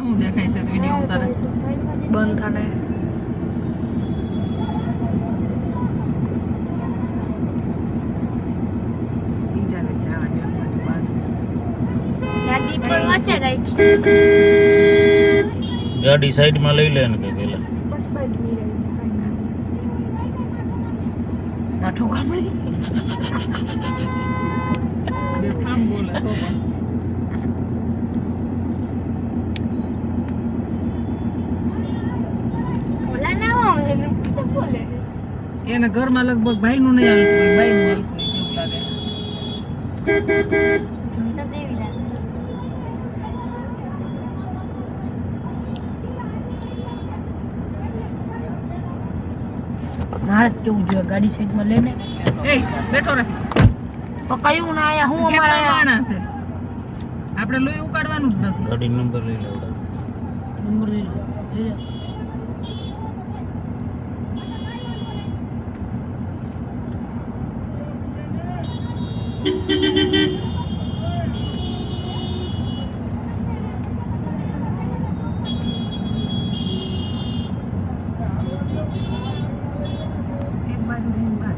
હું દેખાય છે વિડિયો ઉતારે બંધ થાને ગાડી પર વચ્ચે રાખી ગાડી સાઈડમાં લઈ લે ને કે પેલા બસ બાજુ ની રહી માઠું કામળી બે થામ બોલે છો પણ ઓલા ના બોલે એને ઘરમાં લગભગ ભાઈનું નહીં આવતું હોય બાઈનું આવતું હોય છે એવું લાગે જોઈને દેવી લાગે મારે જ કેવું જોઈએ ગાડી સાઈડમાં લઈને એ બેઠો રે પકાયું ના આયા હું અમારા અમારા માણસ છે આપણે લોહી ઉકાળવાનું જ નથી ગાડી નંબર લઈ લે નંબર લઈ લે એક બાજુ ને એક બાજુ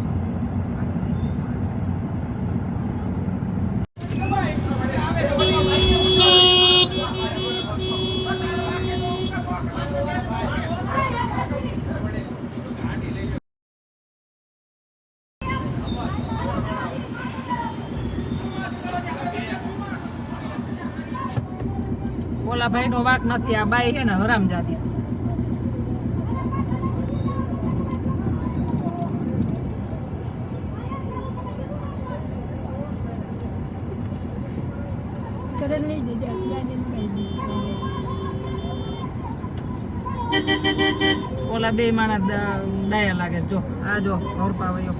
ઓલા ભાઈ નો વાક નથી આ બાઈ છે ને હરામજાદી છે કરે લઈ દેજે ગાડી ઓલા બે માણસ ડાયા લાગે છે. જો આ જો હરપાવયો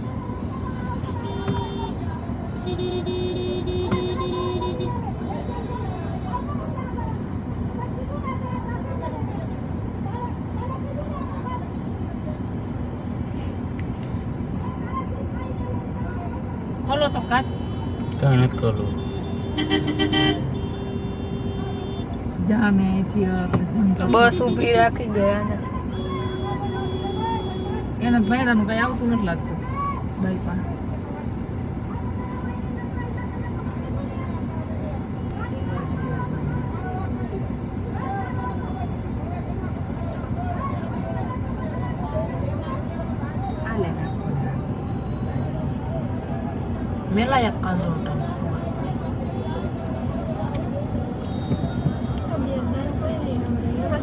ખોલો તો કાચ કાંઈ નથી કરવું જામે અહીંથી એટલે જમતા બસ ઊભી રાખી ગયા ને એને ભાડાનું કઈ આવતું નથી લાગતું બાઈ પાસે મેલા એક કાંદો ઉઠાનો